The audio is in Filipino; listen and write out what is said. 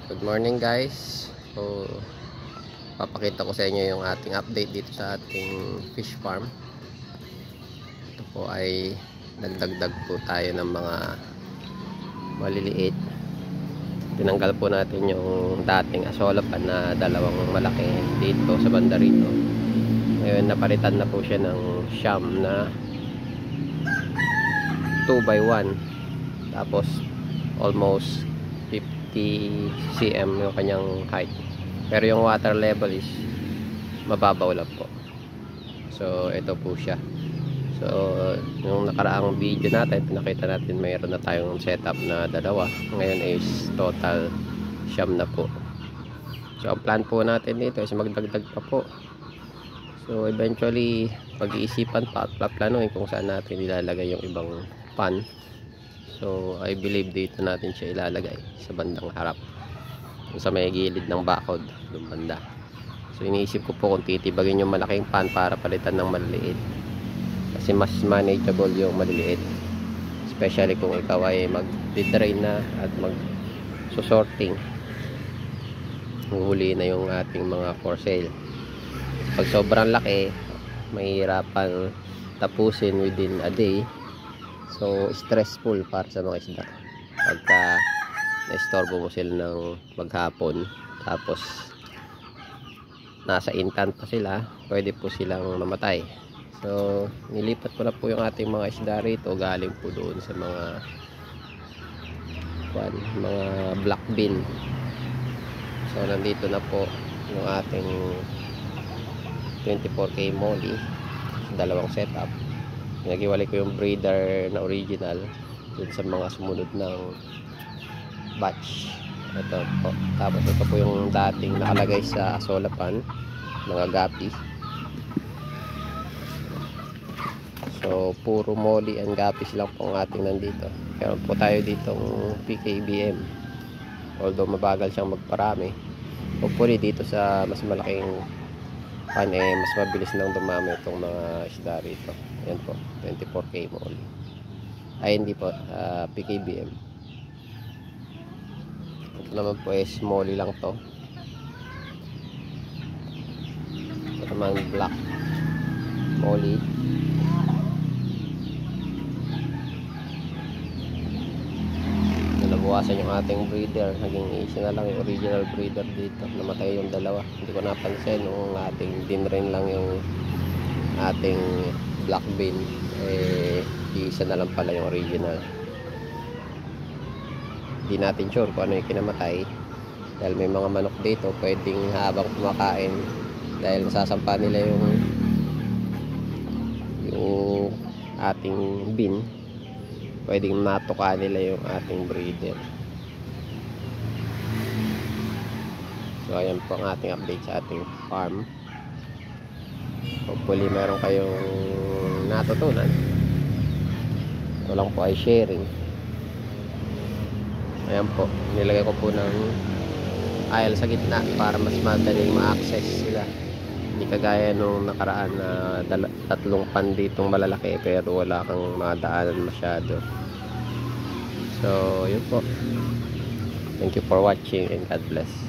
Good morning guys. So papakita ko sa inyo yung ating update dito sa ating fish farm. Ito po ay nagdagdag po tayo ng mga maliliit. Tinanggal po natin yung dating asolapan na dalawang malaki dito sa banda rito. Ngayon napalitan na po siya ng siyam na 2x1, tapos almost 50 cm yung kanyang height, pero yung water level is mababaw lang po. So ito po siya. So yung nakaraang video natin pinakita natin mayroon na tayong setup na dalawa, ngayon is total siyam na po. So ang plan po natin dito is magdagdag pa po. So eventually pag-iisipan pa at planuhin kung saan natin ilalagay yung ibang pan. So I believe dito natin siya ilalagay sa bandang harap, sa may gilid ng bakod doon banda. So iniisip ko po kung titibagin yung malaking pan para palitan ng maliliit, kasi mas manageable yung maliliit, especially kung ikaw ay mag-drain na at mag-sorting. Huhuli na yung ating mga for sale. Pag sobrang laki, mahirapan tapusin within a day. So stressful para sa mga isda pagka na-istorbo mo sila ng maghapon, tapos nasa intent pa sila, pwede po silang mamatay. So nilipat ko na po yung ating mga isda rito, galing po doon sa mga black bean. So nandito na po yung ating 24K molly, dalawang setup. Nagiwalay ko yung breeder na original dun sa mga sumunod ng batch. Ito po. Tapos ito po yung dating nakalagay sa asolapan, mga gapi. So puro molly and gapis lang po ang ating nandito. Pero po tayo ditong PKBM, although mabagal siyang magparami. Hopefully dito sa mas malaking pan mas mabilis nang dumami itong mga isda rito. Yan po, 24K molly. Ay hindi po, PKBM. Ito naman po is molly lang to. Ito naman black molly. Nabawasan yung ating breeder, naging isa na lang yung original breeder dito. Namatay yung dalawa, hindi ko napansin. Yung ating dinrain lang yung ating black bean, isa na lang pala yung original. Hindi natin sure kung ano yung kinamatay, dahil may mga manok dito pwedeng habang kumakain, dahil nasasampa nila yung ating bean, pwedeng matuka nila yung ating breeder. So ayan po ang ating update sa ating farm. Hopefully meron kayong natutunan. Ito lang po ay sharing. Ayan po, nilagay ko po ng aisle sa gitna para mas madaling ma-access sila. Hindi kagaya nung nakaraan na tatlong pan ditong malalaki pero wala kang madaanan masyado. So yun po. Thank you for watching and God bless.